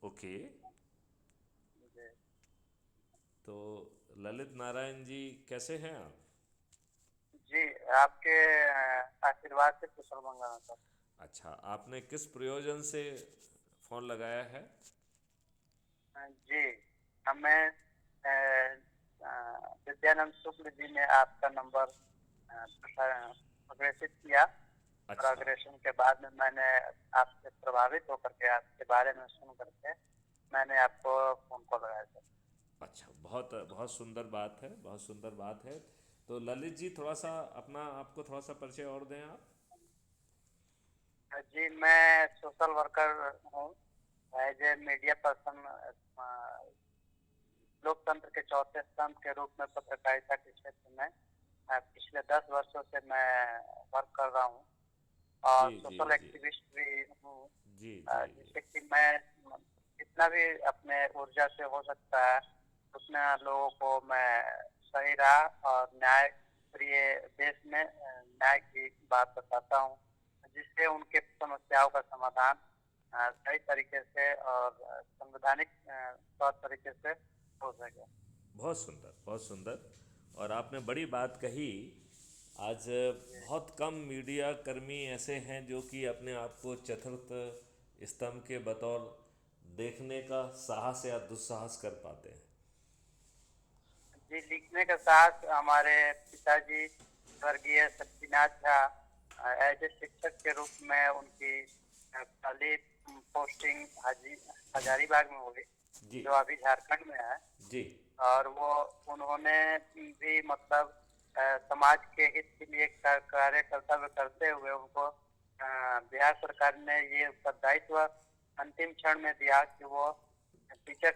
Okay. जी। तो ललित नारायण जी, कैसे हैं आप? जी, आपके आशीर्वाद से कुशल मंगल सर। अच्छा, आपने किस प्रयोजन से फ़ोन लगाया है? जी, हमें विद्यानंद शुक्ल जी ने आपका नंबर अग्रेसित किया, और अच्छा। अग्रेशन के बाद में मैंने आपसे प्रभावित होकर के आपके बारे में सुन करके मैंने आपको फोन कॉल लगाया सर। अच्छा, बहुत बहुत सुंदर बात है, बहुत सुंदर बात है। तो ललित जी, थोड़ा सा अपना आपको थोड़ा सा परिचय और दें आप। जी, मैं सोशल वर्कर हूँ, एज ए मीडिया पर्सन। लोकतंत्र के चौथे स्तंभ के रूप में पत्रकारिता के क्षेत्र में पिछले 10 वर्षों से मैं वर्क कर रहा हूँ, जी और जी सोशल जी। एक्टिविस्ट भी हूँ। जी जी जी। जिससे कि मैं जितना भी अपने ऊर्जा से हो सकता है उतना लोगों को मैं सही राह और न्याय प्रिय देश में न्याय की बात बताता हूँ, जिससे उनके समस्याओं का समाधान सही तरीके से और संवैधानिक तौर तरीके से हो सके। बहुत सुंदर, बहुत सुंदर। और आपने बड़ी बात कही। आज जी। बहुत कम मीडिया कर्मी ऐसे हैं जो कि अपने आप को चतुर्थ स्तंभ के बतौर देखने का साहस या दुस्साहस कर पाते हैं। जी, लिखने के साथ हमारे पिताजी स्वर्गीय शक्तिनाथ झा एज ए शिक्षक के रूप में उनकी पहली पोस्टिंग हजारीबाग में हुई, जी जो अभी झारखंड में है। जी और वो उन्होंने भी मतलब समाज के हित के लिए कार्य कर्तव्य करते हुए उनको बिहार सरकार ने ये उत्तरदायित्व अंतिम क्षण में दिया कि वो टीचर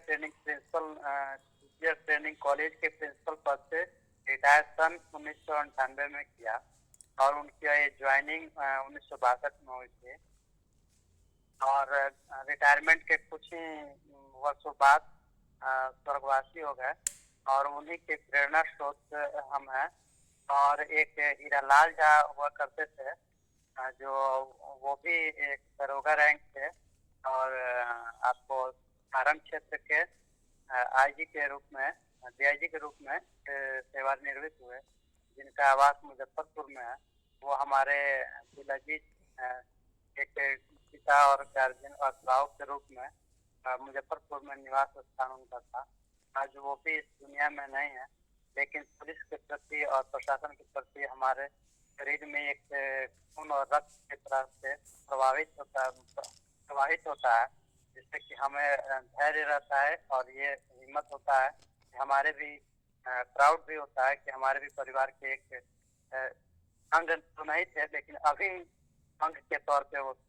ट्रेनिंग कॉलेज के प्रिंसिपल पद से रिटायर सन 1998 में किया, और उनकी ये ज्वाइनिंग 1962 में हुई थी। और रिटायरमेंट के कुछ ही वर्षों बाद स्वर्गवासी हो गए, और उन्हीं के प्रेरणा स्रोत हम हैं। और एक हीरालाल झा हुआ करते थे, जो वो भी एक दरोगा रैंक थे, और आपको सारण क्षेत्र के आईजी के रूप में डीआईजी के रूप में सेवानिवृत्त हुए, जिनका आवास मुजफ्फरपुर में है। वो हमारे दिलजीत एक पिता और गार्जियन और अभिभावक के रूप में मुजफ्फरपुर में निवास स्थान उनका था। आज वो भी इस दुनिया में नहीं है, लेकिन पुलिस के प्रति और प्रशासन के प्रति हमारे शरीर में एक खून और रक्त की तरह से प्रवाहित होता है, जिससे कि हमें धैर्य रहता है, और ये हिम्मत होता है कि हमारे भी प्राउड भी होता है कि हमारे भी परिवार के एक अ, अंग तो नहीं थे, लेकिन अभी अंग के तौर पे वो थे।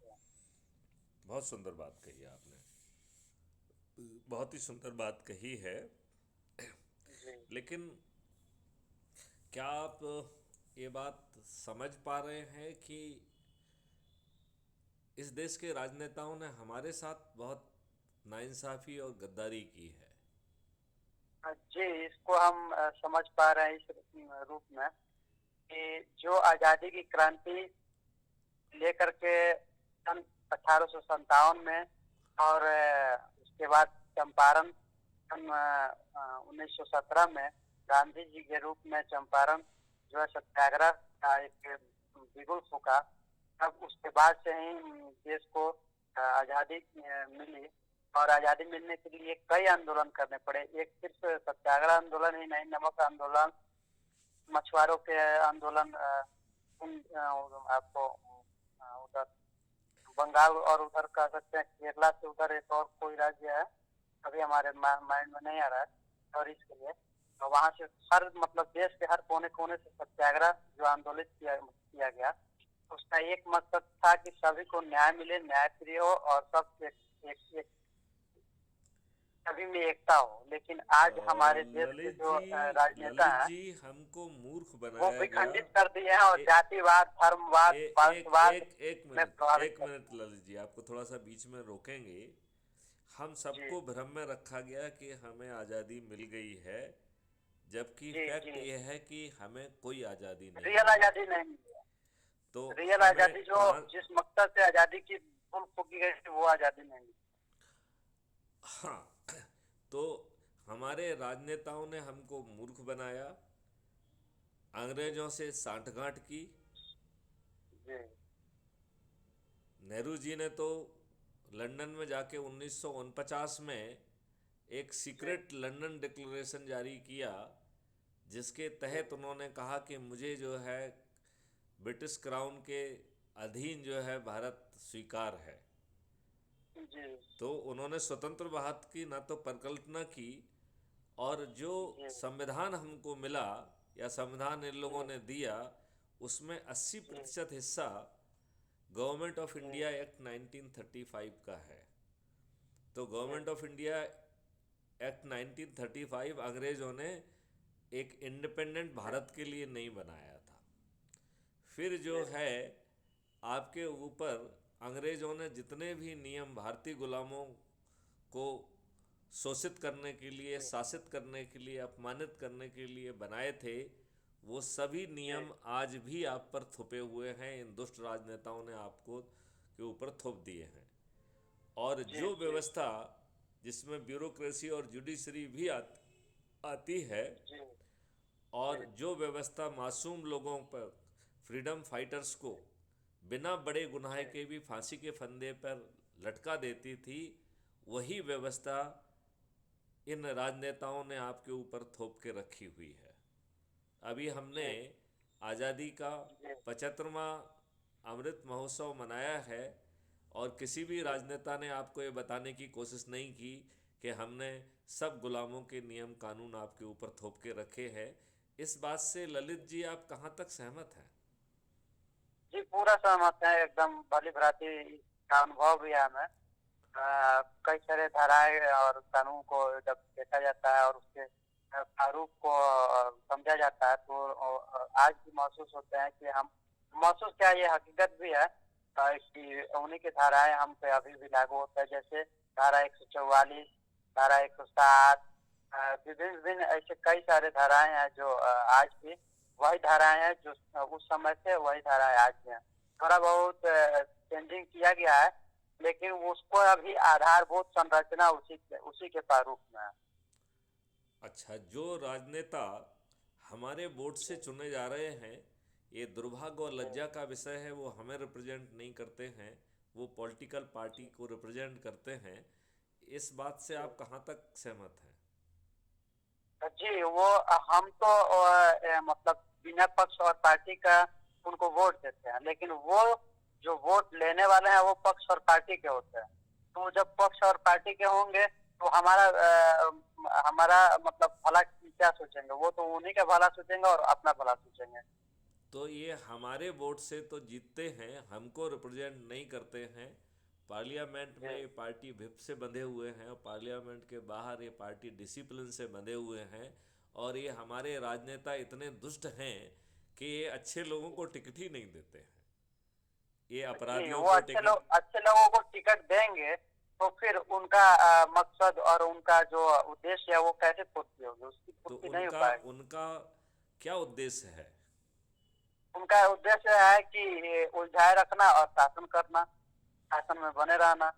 बहुत सुंदर बात कही आपने, बहुत ही सुंदर बात कही है। जी। लेकिन क्या आप ये बात समझ पा रहे हैं कि इस देश के राजनेताओं ने हमारे साथ बहुत नाइंसाफ़ी और गद्दारी की है? जी, इसको हम समझ पा रहे हैं इस रूप में कि जो आज़ादी की क्रांति लेकर के सन 1857 में, और उसके बाद चंपारण सन 1917 में गांधी जी के रूप में चंपारण जो है सत्याग्रह का एक बिगुल फूका। तब उसके बाद से ही देश को आज़ादी मिली, और आज़ादी मिलने के लिए कई आंदोलन करने पड़े। एक सिर्फ सत्याग्रह आंदोलन ही नहीं, नमक आंदोलन, मछुआरों के आंदोलन, आपको उधर बंगाल, और उधर कह सकते हैं केरला से उधर एक और कोई राज्य है, अभी हमारे माइंड में नहीं आ रहा है, और इसके लिए तो वहां से हर मतलब देश के हर कोने कोने से सत्याग्रह जो आंदोलित किया गया, उसका एक मकसद था कि सभी को न्याय मिले, न्याय प्रिय हो, और सब एक सभी में एकता हो। लेकिन आज हमारे देश के ललित जो जी, राजनेता ललित हैं, जी, हमको मूर्ख वो बनाया गया। विखंडित कर दिए हैं, और ए, जातिवाद, धर्मवाद, एक वंशवाद एक एक में मिनट, प्रभावित एक कर मिनट ललित जी, आपको थोड़ा सा बीच में रोकेंगे। हम दिए। सबको भ्रम में रखा गया कि हमें आज़ादी मिल गई है, जबकि जी। जी, फैक्ट जी। यह है कि हमें कोई आज़ादी नहीं रियल मिली। आजादी नहीं मिली है। तो रियल हमें आजादी जो जिस मकसद से आजादी की फूल फूकी गई थी, वो आजादी नहीं मिली। हाँ, तो हमारे राजनेताओं ने हमको मूर्ख बनाया, अंग्रेजों से सांठगांठ की। जी नेहरू जी ने तो लंदन में जाके 1949 में एक जी सीक्रेट लंदन डिक्लेरेशन जारी किया, जिसके जी तहत उन्होंने कहा कि मुझे जो है ब्रिटिश क्राउन के अधीन जो है भारत स्वीकार है। जी तो उन्होंने स्वतंत्र भारत की ना तो परिकल्पना की, और जो जी संविधान हमको मिला या संविधान इन जी लोगों ने दिया, उसमें 80 जी प्रतिशत हिस्सा गवर्नमेंट ऑफ जी इंडिया एक्ट 1935 का है। तो ji Government of India act 1935 अंग्रेजों ने एक इंडिपेंडेंट भारत के लिए नहीं बनाया था। फिर जो है आपके ऊपर अंग्रेजों ने जितने भी नियम भारतीय गुलामों को शोषित करने के लिए, शासित करने के लिए, अपमानित करने के लिए बनाए थे, वो सभी नियम आज भी आप पर थोपे हुए हैं। इन दुष्ट राजनेताओं ने आपको के ऊपर थोप दिए हैं। और जी जो जी व्यवस्था जिसमें ब्यूरोक्रेसी और जुडिशरी भी आती है, जी और जो व्यवस्था मासूम लोगों पर, फ्रीडम फाइटर्स को बिना बड़े गुनाह के भी फांसी के फंदे पर लटका देती थी, वही व्यवस्था इन राजनेताओं ने आपके ऊपर थोप के रखी हुई है। अभी हमने आज़ादी का जी 75वां अमृत महोत्सव मनाया है, और किसी भी जी राजनेता ने आपको ये बताने की कोशिश नहीं की कि हमने सब गुलामों के नियम कानून आपके ऊपर थोप के रखे हैं। इस बात से ललित जी आप कहाँ तक सहमत हैं? जी पूरा सहमत है एकदम। भली भांति का अनुभव भी है हमें। कई सारे धाराएं और कानून को जब देखा जाता है और उसके प्रारूप को समझा जाता है तो आज भी महसूस होते हैं कि हम महसूस क्या, ये हकीकत भी है कि उन्हीं की धाराएं हम पे अभी भी लागू होता है। जैसे धारा 144, धारा 107, विभिन्न विभिन्न ऐसे कई सारे धाराएं हैं जो आज भी वही धाराएं हैं जो उस समय से वही धाराएं आज भी हैं। थोड़ा बहुत चेंजिंग किया गया है, लेकिन उसको अभी आधारभूत संरचना उसी के प्रारूप में है। अच्छा, जो राजनेता हमारे वोट से चुने जा रहे हैं, ये दुर्भाग्य और लज्जा का विषय है, वो हमें रिप्रेजेंट नहीं करते हैं, वो पॉलिटिकल पार्टी को रिप्रेजेंट करते हैं। इस बात से आप कहाँ तक सहमत हैं? जी वो हम तो मतलब बिना पक्ष और पार्टी का उनको वोट देते हैं, लेकिन वो जो वोट लेने वाले हैं वो पक्ष और पार्टी के होते हैं। तो जब पक्ष और पार्टी के होंगे तो हमारा मतलब भला क्या सोचेंगे, वो तो उन्हीं का भला सोचेंगे और अपना भला सोचेंगे। तो ये हमारे वोट से तो जीतते हैं, हमको रिप्रेजेंट नहीं करते हैं। पार्लियामेंट जी में ये पार्टी व्हिप से बंधे हुए हैं, और पार्लियामेंट के बाहर ये पार्टी डिसिप्लिन से बंधे हुए हैं। और ये हमारे राजनेता इतने दुष्ट हैं कि ये अच्छे लोगों को टिकट ही नहीं देते हैं, ये जी अपराधियों वो को टिकट। अच्छे लोगों को टिकट देंगे तो फिर उनका मकसद और उनका जो उद्देश्य है वो कैसे पूर्ति होगी, उसकी तो पूर्ति नहीं हो उनका पाएगी। उनका क्या उद्देश्य है? उनका उद्देश्य है कि उलझाए रखना और शासन करना, शासन में बने रहना,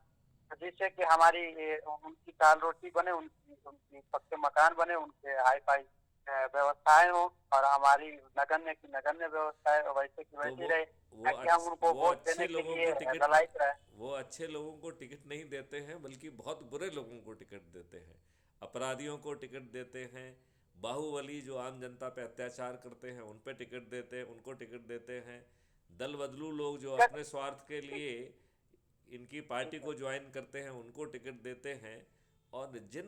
जिससे कि हमारी उनकी दाल रोटी बने, उनकी उनकी पक्के मकान बने, उनके हाई फाई व्यवस्थाएं हो और हमारी नगण्य की नगण्य व्यवस्थाएं वैसे की तो वैसी रहे, ताकि हम उनको वो वोट अच्छे देने के लोगों लिए को टिकट ललायत रहे। वो अच्छे लोगों को टिकट नहीं देते हैं, बल्कि बहुत बुरे लोगों को टिकट देते हैं। अपराधियों को टिकट देते हैं, बाहुबली जो आम जनता पे अत्याचार करते हैं उन पे टिकट देते हैं, उनको टिकट देते हैं। दल बदलू लोग जो अपने स्वार्थ के लिए इनकी पार्टी को ज्वाइन करते हैं उनको टिकट देते हैं। और जी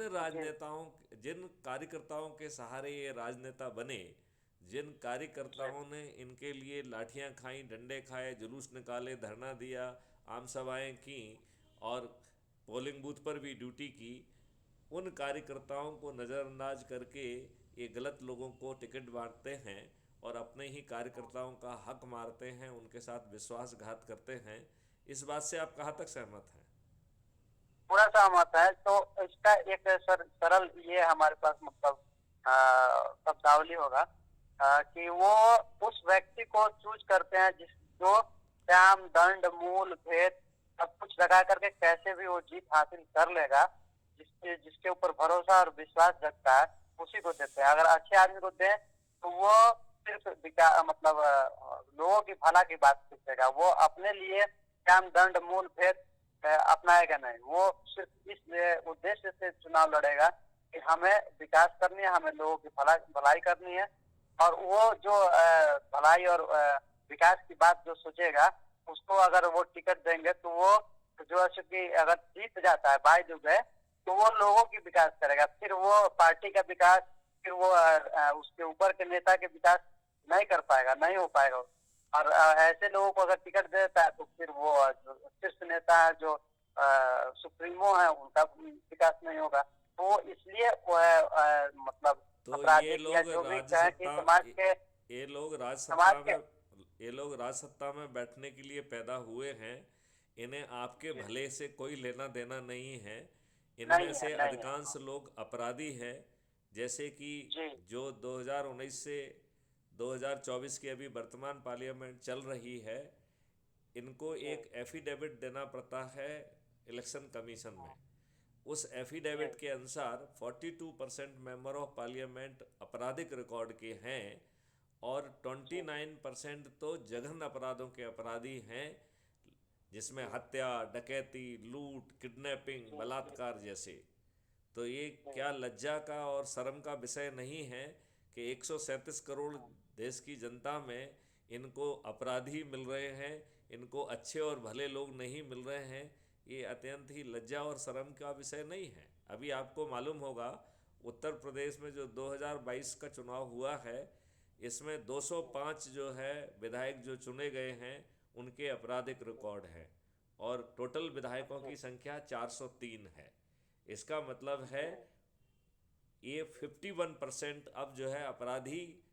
जिन कार्यकर्ताओं के सहारे ये राजनेता बने, जिन जी कार्यकर्ताओं ने इनके लिए लाठियां खाई, डंडे खाए, जुलूस निकाले, धरना दिया, आम सभाएं की, और पोलिंग बूथ पर भी ड्यूटी की, उन कार्यकर्ताओं को नज़रअंदाज करके ये गलत लोगों को टिकट बांटते हैं और अपने ही कार्यकर्ताओं का हक मारते हैं, उनके साथ विश्वासघात करते हैं। इस बात से आप कहाँ तक सहमत हैं? पूरा सहमत है। तो इसका एक सरल ये हमारे पास मतलब शब्दावली होगा कि वो उस व्यक्ति को चूज करते हैं जिस जो साम दंड मूल भेद सब कुछ लगा करके कैसे भी वो जीत हासिल कर लेगा, जिसके जिसके ऊपर भरोसा और विश्वास रखता है उसी को देते हैं। अगर अच्छे आदमी को दें तो वो सिर्फ मतलब लोगों की भला की बात सोचेगा, वो अपने लिए काम दंड मूल भेद अपनाएगा नहीं। वो सिर्फ इस उद्देश्य से चुनाव लड़ेगा कि हमें विकास करनी है, हमें लोगों की भलाई करनी है। और वो जो भलाई और विकास की बात जो सोचेगा, उसको अगर वो टिकट देंगे तो वो जो है कि अगर जीत जाता है बाय द वे, तो वो लोगों की विकास करेगा। फिर वो पार्टी का विकास, फिर वो उसके ऊपर के नेता के विकास नहीं कर पाएगा, नहीं हो पाएगा। और ऐसे लोगों को अगर टिकट दे देता है तो फिर वो जो शीर्ष नेता है, जो सुप्रीमो है, उनका विकास नहीं होगा। तो इसलिए वो मतलब तो आपराधिक या जो भी कहें कि ये लोग समाज राजसत्ता के। में ये लोग राजसत्ता में बैठने के लिए पैदा हुए हैं। इन्हें आपके जी, भले से कोई लेना देना नहीं है। इनमें नहीं है, से नहीं है। अधिकांश लोग अपराधी हैं। जैसे कि जी, जो 2019 से 2024 की अभी वर्तमान पार्लियामेंट चल रही है, इनको जी, एक एफिडेविट देना पड़ता है इलेक्शन कमीशन में। उस जी, एफिडेविट के अनुसार 42% मेंबर ऑफ पार्लियामेंट आपराधिक रिकॉर्ड के हैं और जी, 29% तो जघन्य अपराधों के अपराधी हैं, जिसमें जी, हत्या, डकैती, लूट, किडनैपिंग, जी, जी, बलात्कार जैसे। तो ये जी, क्या लज्जा का और शर्म का विषय नहीं है कि 137 करोड़ हाँ, देश की जनता में इनको अपराधी मिल रहे हैं, इनको अच्छे और भले लोग नहीं मिल रहे हैं। ये अत्यंत ही लज्जा और शर्म का विषय नहीं है। अभी आपको मालूम होगा, उत्तर प्रदेश में जो 2022 का चुनाव हुआ है, इसमें 205 जो है विधायक जो चुने गए हैं, उनके आपराधिक रिकॉर्ड है और टोटल विधायकों जी, की संख्या 403 है। इसका मतलब है जी, ये 51% अब जो है अपराधी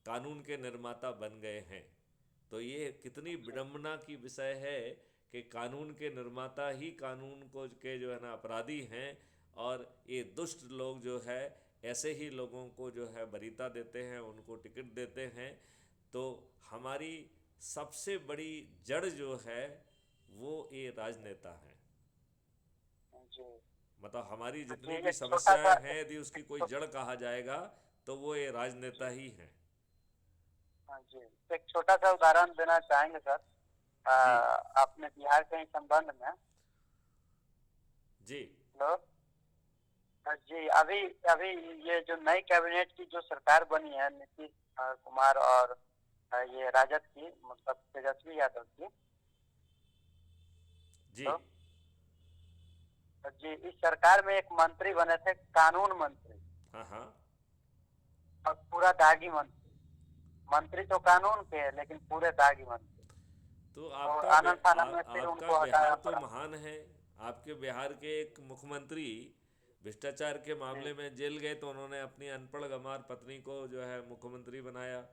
कानून के निर्माता बन गए हैं। तो ये कितनी जी, विडंबना की विषय है कि कानून के निर्माता ही कानून को के जो है ना अपराधी हैं, और ये दुष्ट लोग जो है ऐसे ही लोगों को जो है वरीयता देते हैं, उनको टिकट देते हैं। तो हमारी सबसे बड़ी जड़ जो है वो ये राजनेता हैं। जी। मतलब हमारी जी, जितनी भी एक छोटा सा समस्याएं हैं, यदि उसकी कोई जड़ कहा जाएगा तो वो ये राजनेता ही हैं। हाँ जी, एक छोटा सा उदाहरण देना चाहेंगे सर। जी। अपने बिहार के ही संबंध में। जी। हेलो। जी, अभी अभी ये जो नई कैबिनेट की जो सरकार बनी है, नीतीश कुमार और ये राजद की, मतलब तेजस्वी यादव की। जी। तो जी, इस सरकार में एक मंत्री बने थे, कानून मंत्री। हाँ, हाँ। और पूरा दागी मंत्री। मंत्री तो कानून के है, लेकिन पूरे दागी मंत्री। तो और आपका आनंद फानन में फिर आपका उनको बिहार हटाना तो पड़ा। महान है। आपके बिहार के एक मुख्यमंत्री भ्रष्टाचार के जी, मामले में जेल गए, तो उन्होंने अपनी अनपढ़ गंवार पत्नी को जो है मुख्यमंत्री बनाया।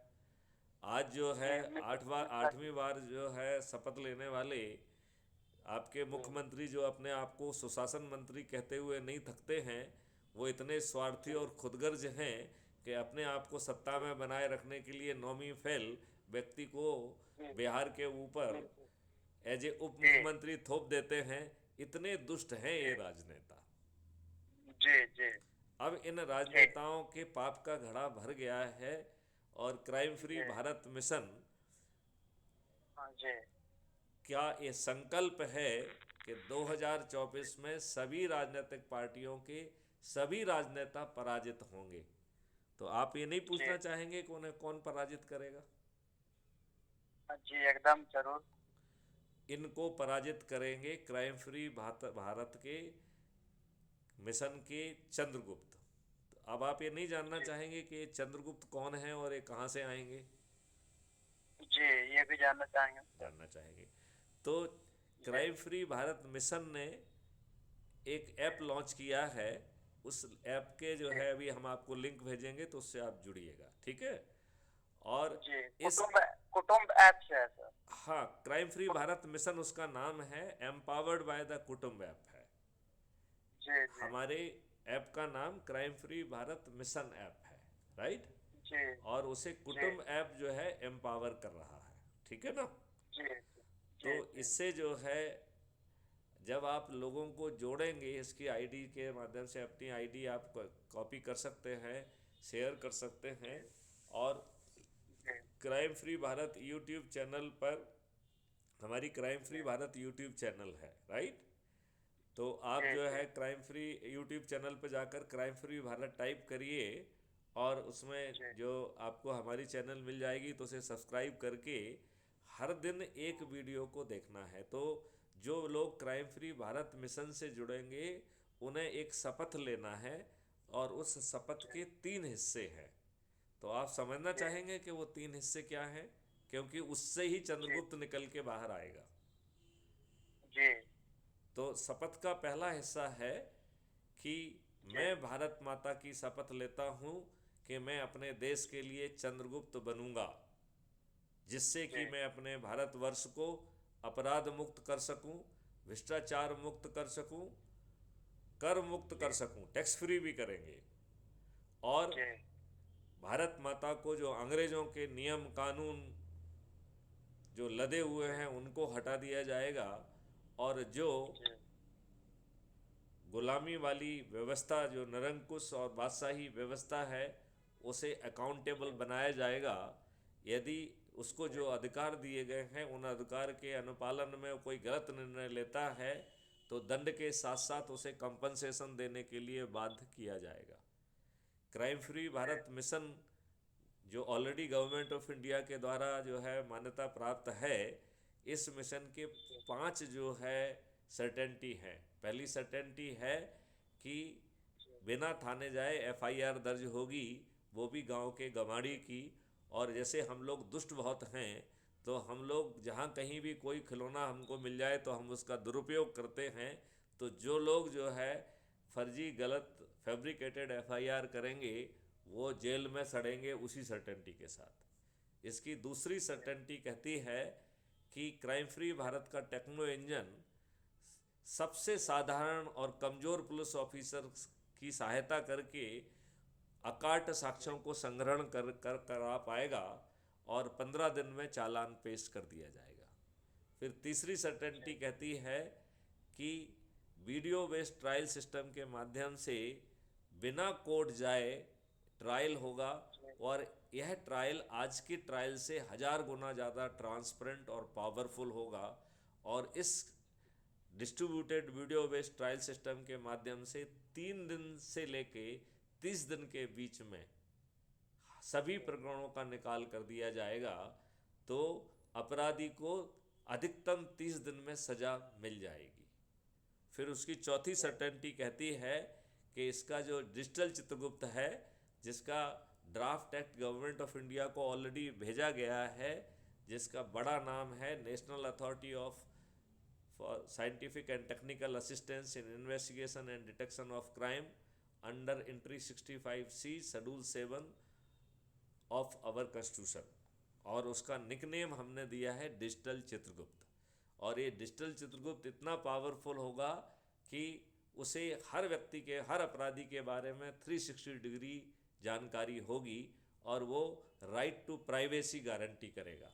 आज जो है जी, मिश्रा जी। आठवीं बार जो है शपथ लेने वाले आपके जी, मुख्यमंत्री, जो अपने आप को सुशासन मंत्री कहते हुए नहीं थकते हैं, वो इतने स्वार्थी जी, और खुदगर्ज हैं कि अपने आप को सत्ता जी, में बनाए रखने के लिए नौमी फेल व्यक्ति को जी, बिहार के ऊपर जी, एज ए उप जी, मुख्यमंत्री थोप देते हैं। इतने दुष्ट हैं जी, ये राजनेता। जी, जी, अब इन जी, राजनेताओं के पाप का घड़ा भर गया है। और क्राइम फ्री जी, भारत मिशन, हाँ जी, क्या ये संकल्प है कि 2024 में सभी राजनीतिक पार्टियों के सभी राजनेता पराजित होंगे? तो आप ये नहीं जी, पूछना चाहेंगे कि उन्हें कौन पराजित करेगा? हाँ जी, एकदम जरूर। इनको पराजित करेंगे क्राइम फ्री भारत के मिशन के चंद्रगुप्त। तो अब आप ये नहीं जानना जी, चाहेंगे कि ये चंद्रगुप्त कौन है और ये कहाँ से आएंगे? जी, ये भी जानना चाहेंगे सर। जानना चाहेंगे। तो जी, क्राइम फ्री भारत मिशन ने एक ऐप लॉन्च किया है। उस ऐप के जो जी, है अभी हम आपको लिंक भेजेंगे, तो उससे आप जुड़िएगा, ठीक है? और जी, इस कुटुंब ऐप से है सर। हाँ, क्राइम फ्री भारत मिशन उसका नाम है, एम्पावर्ड बाय द कुटुंब ऐप है। जी, जी, हमारे ऐप का नाम crime free Bharat mission app है, राइट? जी, और उसे जी, कुटुंब ऐप जो है एम्पावर कर रहा है, ठीक है ना? जी, तो जी, जी, इससे जो है जब आप लोगों को जोड़ेंगे इसकी आईडी के माध्यम से, अपनी आईडी आप कॉपी कर सकते हैं, शेयर कर सकते हैं। और जी crime free Bharat YouTube channel पर, हमारी crime free Bharat YouTube channel है, राइट। तो आप जी जो जी है क्राइम फ्री यूट्यूब चैनल पर जाकर क्राइम फ्री भारत टाइप करिए, और उसमें जी जो आपको हमारी चैनल मिल जाएगी, तो उसे सब्सक्राइब करके हर दिन एक वीडियो को देखना है। तो जो लोग क्राइम फ्री भारत मिशन से जुड़ेंगे, उन्हें एक शपथ लेना है, और उस शपथ के 3 हिस्से हैं। तो आप समझना जी चाहेंगे कि वो 3 हिस्से क्या हैं, क्योंकि उससे ही जी चंद्रगुप्त निकल के बाहर आएगा। जी तो शपथ का पहला हिस्सा है कि जी मैं भारत माता की शपथ लेता हूँ कि मैं अपने देश के लिए चंद्रगुप्त बनूंगा, जिससे जी कि मैं अपने भारतवर्ष को अपराध मुक्त कर सकूं, भ्रष्टाचार मुक्त कर सकूं, कर मुक्त जी कर सकूं, टैक्स फ्री भी करेंगे। और जी भारत माता को जो अंग्रेज़ों के नियम कानून जो लदे हुए हैं उनको हटा दिया जाएगा, और जो जी गुलामी वाली व्यवस्था, जो निरंकुश और बादशाही व्यवस्था है, उसे अकाउंटेबल बनाया जाएगा। यदि उसको जो अधिकार दिए गए हैं, उन अधिकार के अनुपालन में कोई गलत निर्णय लेता है, तो दंड के साथ साथ उसे कंपनसेशन देने के लिए बाध्य किया जाएगा। क्राइम फ्री भारत मिशन जो ऑलरेडी गवर्नमेंट ऑफ इंडिया के द्वारा जो है मान्यता प्राप्त है, इस मिशन के 5 जो है सर्टेनिटी हैं। पहली सर्टेनिटी है कि बिना थाने जाए एफआईआर दर्ज होगी, वो भी गांव के गमाड़ी की। और जैसे हम लोग दुष्ट बहुत हैं, तो हम लोग जहाँ कहीं भी कोई खिलौना हमको मिल जाए तो हम उसका दुरुपयोग करते हैं। तो जो लोग जो है फर्जी गलत फैब्रिकेटेड एफआईआर करेंगे, वो जेल में सड़ेंगे उसी सर्टेनिटी के साथ। इसकी दूसरी सर्टेनिटी कहती है कि क्राइम फ्री भारत का टेक्नो इंजन सबसे साधारण और कमज़ोर पुलिस ऑफिसर की सहायता करके अकाट साक्ष्यों को संग्रहण कर करा पाएगा, और 15 दिन में चालान पेश कर दिया जाएगा। फिर तीसरी सर्टेनिटी कहती है कि वीडियो बेस्ड ट्रायल सिस्टम के माध्यम से बिना कोर्ट जाए ट्रायल होगा, और यह ट्रायल आज की ट्रायल से 1000 गुना ज़्यादा ट्रांसपेरेंट और पावरफुल होगा। और इस distributed video based trial system के माध्यम से 3 दिन से लेके 30 दिन के बीच में सभी प्रकरणों का निकाल कर दिया जाएगा, तो अपराधी को अधिकतम 30 दिन में सज़ा मिल जाएगी। फिर उसकी चौथी सर्टेनिटी कहती है कि इसका जो डिजिटल चित्रगुप्त है, जिसका draft act government of India को ऑलरेडी भेजा गया है, जिसका बड़ा नाम है national authority of for scientific and technical assistance in investigation and detection of crime under entry 65C schedule 7 of our constitution, और उसका निकनेम हमने दिया है डिजिटल चित्रगुप्त। और ये डिजिटल चित्रगुप्त इतना पावरफुल होगा कि उसे हर व्यक्ति के, हर अपराधी के बारे में 360 डिग्री जानकारी होगी, और वो राइट टू प्राइवेसी गारंटी करेगा।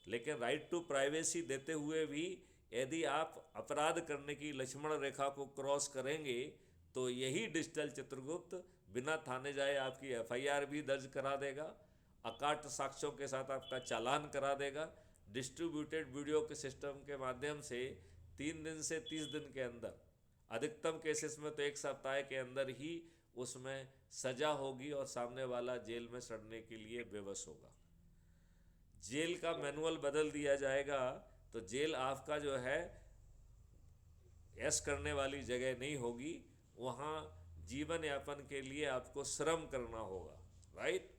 लेकिन राइट टू प्राइवेसी देते हुए भी यदि आप अपराध करने की लक्ष्मण रेखा को क्रॉस करेंगे, तो यही डिजिटल चित्रगुप्त बिना थाने जाए आपकी एफआईआर भी दर्ज करा देगा, अकाट साक्ष्यों के साथ आपका चालान करा देगा। डिस्ट्रीब्यूटेड वीडियो के सिस्टम के माध्यम से 3 दिन से 30 दिन के अंदर, अधिकतम केसेस में तो 1 सप्ताह के अंदर ही उसमें सजा होगी, और सामने वाला जेल में सड़ने के लिए बेबस होगा। जेल का मैनुअल बदल दिया जाएगा, तो जेल आपका जो है ऐश करने वाली जगह नहीं होगी, वहाँ जीवन यापन के लिए आपको श्रम करना होगा, राइट।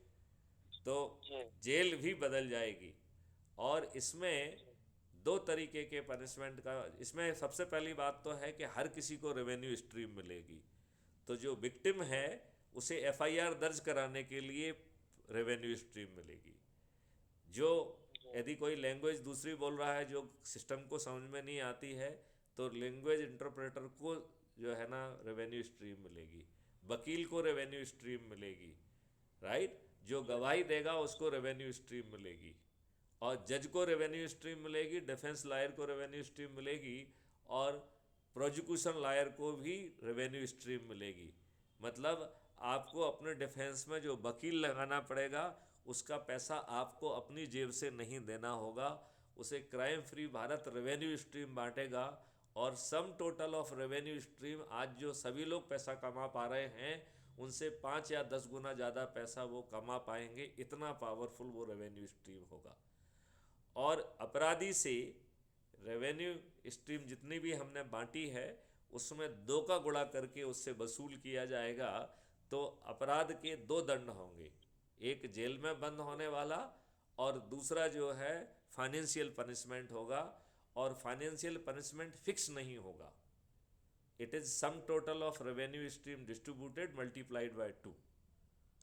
तो जी जेल भी बदल जाएगी। और इसमें 2 तरीके के पनिशमेंट का, इसमें सबसे पहली बात तो है कि हर किसी को रेवेन्यू स्ट्रीम मिलेगी। तो जो विक्टिम है उसे एफआईआर दर्ज कराने के लिए रेवेन्यू स्ट्रीम मिलेगी। जो यदि कोई लैंग्वेज दूसरी बोल रहा है जो सिस्टम को समझ में नहीं आती है, तो लैंग्वेज इंटरप्रेटर को जो है ना रेवेन्यू स्ट्रीम मिलेगी, वकील को रेवेन्यू स्ट्रीम मिलेगी, राइट। जो गवाही देगा उसको रेवेन्यू स्ट्रीम मिलेगी, और जज को रेवेन्यू स्ट्रीम मिलेगी, डिफेंस लॉयर को रेवेन्यू स्ट्रीम मिलेगी, और प्रोसिक्यूशन लॉयर को भी रेवेन्यू स्ट्रीम मिलेगी। मतलब आपको अपने डिफेंस में जो वकील लगाना पड़ेगा उसका पैसा आपको अपनी जेब से नहीं देना होगा, उसे crime free Bharat revenue stream बांटेगा। और sum total of revenue stream, आज जो सभी लोग पैसा कमा पा रहे हैं उनसे 5 या 10 गुना ज़्यादा पैसा वो कमा पाएंगे, इतना पावरफुल वो रेवेन्यू स्ट्रीम होगा। और अपराधी से रेवेन्यू स्ट्रीम जितनी भी हमने बांटी है उसमें 2 का गुणा करके उससे वसूल किया जाएगा। तो अपराध के 2 दंड होंगे, एक जेल में बंद होने वाला और दूसरा जो है फाइनेंशियल पनिशमेंट होगा। और फाइनेंशियल पनिशमेंट फिक्स नहीं होगा, it is some total of revenue stream distributed multiplied by 2,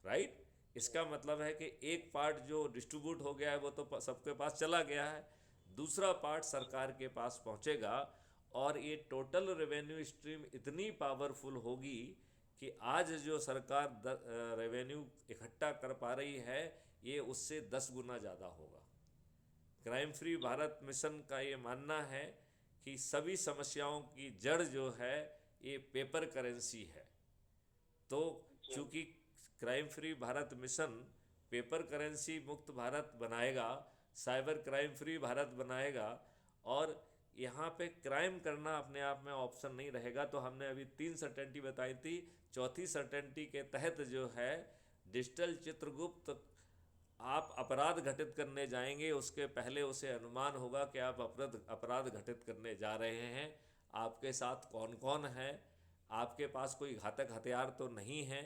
right. इसका मतलब है कि एक पार्ट जो डिस्ट्रीब्यूट हो गया है वो तो सबके पास चला गया है, दूसरा पार्ट सरकार के पास पहुंचेगा। और ये टोटल रेवेन्यू स्ट्रीम इतनी पावरफुल होगी कि आज जो सरकार रेवेन्यू इकट्ठा कर पा रही है ये उससे 10 गुना ज़्यादा होगा। क्राइम फ्री भारत मिशन का ये मानना है कि सभी समस्याओं की जड़ जो है ये पेपर करेंसी है। तो चूंकि crime free Bharat mission paper currency मुक्त भारत बनाएगा, साइबर क्राइम फ्री भारत बनाएगा, और यहाँ पे क्राइम करना अपने आप में ऑप्शन नहीं रहेगा। तो हमने अभी 3 सर्टेनिटी बताई थी, चौथी सर्टेनिटी के तहत जो है डिजिटल चित्रगुप्त, आप अपराध घटित करने जाएंगे उसके पहले उसे अनुमान होगा कि आप अपराध घटित करने जा रहे हैं, आपके साथ कौन कौन है, आपके पास कोई घातक हथियार तो नहीं है,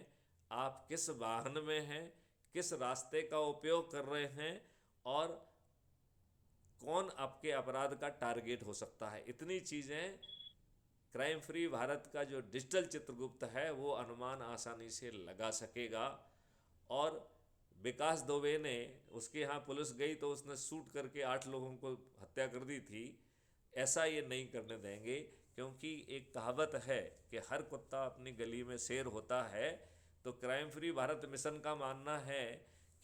आप किस वाहन में हैं, किस रास्ते का उपयोग कर रहे हैं, और कौन आपके अपराध का टारगेट हो सकता है। इतनी चीज़ें क्राइम फ्री भारत का जो डिजिटल चित्रगुप्त है वो अनुमान आसानी से लगा सकेगा। और विकास दुबे ने, उसके यहाँ पुलिस गई तो उसने शूट करके 8 लोगों को हत्या कर दी थी, ऐसा ये नहीं करने देंगे। क्योंकि एक कहावत है कि हर कुत्ता अपनी गली में शेर होता है। तो क्राइम फ्री भारत मिशन का मानना है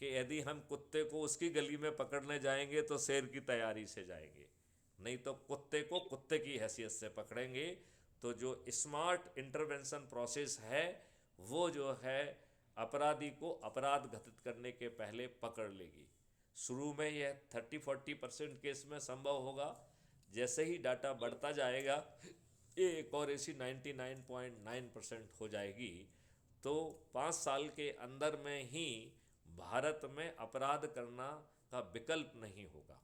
कि यदि हम कुत्ते को उसकी गली में पकड़ने जाएंगे तो शेर की तैयारी से जाएंगे, नहीं तो कुत्ते को कुत्ते की हैसियत से पकड़ेंगे। तो जो स्मार्ट इंटरवेंशन प्रोसेस है वो जो है अपराधी को अपराध घटित करने के पहले पकड़ लेगी। शुरू में यह 30-40% केस में संभव होगा, जैसे ही डाटा बढ़ता जाएगा ये एक और ऐसी 99.9% हो जाएगी। तो 5 साल के अंदर में ही भारत में अपराध करना का विकल्प नहीं होगा।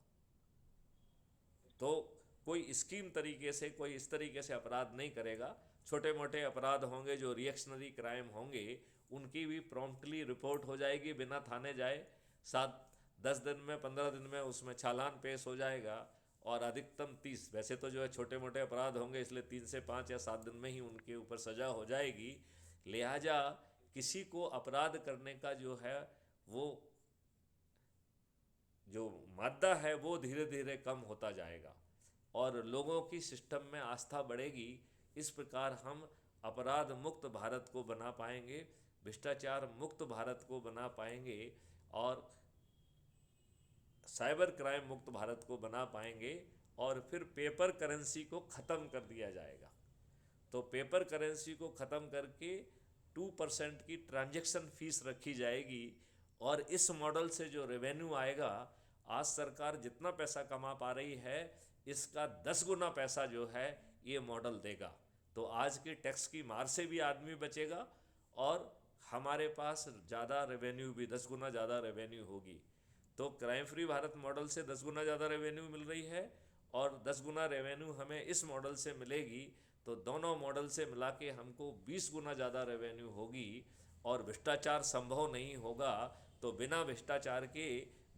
तो कोई स्कीम तरीके से कोई इस तरीके से अपराध नहीं करेगा। छोटे मोटे अपराध होंगे जो रिएक्शनरी क्राइम होंगे उनकी भी प्रॉम्प्टली रिपोर्ट हो जाएगी बिना थाने जाए, 7-10 दिन में 15 दिन में उसमें चालान पेश हो जाएगा। और अधिकतम 30, वैसे तो जो है छोटे मोटे अपराध होंगे इसलिए 3 से 5 या 7 दिन में ही उनके ऊपर सज़ा हो जाएगी। लिहाजा किसी को अपराध करने का जो है वो जो मादा है वो धीरे धीरे कम होता जाएगा और लोगों की सिस्टम में आस्था बढ़ेगी। इस प्रकार हम अपराध मुक्त भारत को बना पाएंगे, भ्रष्टाचार मुक्त भारत को बना पाएंगे और साइबर क्राइम मुक्त भारत को बना पाएंगे। और फिर पेपर करेंसी को ख़त्म कर दिया जाएगा। तो पेपर करेंसी को ख़त्म करके 2% की ट्रांजैक्शन फीस रखी जाएगी। और इस मॉडल से जो रेवेन्यू आएगा, आज सरकार जितना पैसा कमा पा रही है इसका 10 गुना पैसा जो है ये मॉडल देगा। तो आज के टैक्स की मार से भी आदमी बचेगा और हमारे पास ज़्यादा रेवेन्यू भी 10 गुना ज़्यादा रेवेन्यू होगी। तो क्राइम फ्री भारत मॉडल से 10 गुना ज़्यादा रेवेन्यू मिल रही है और 10 गुना रेवेन्यू हमें इस मॉडल से मिलेगी। तो दोनों मॉडल से मिला के हमको 20 गुना ज़्यादा रेवेन्यू होगी और भ्रष्टाचार संभव नहीं होगा। तो बिना भ्रष्टाचार के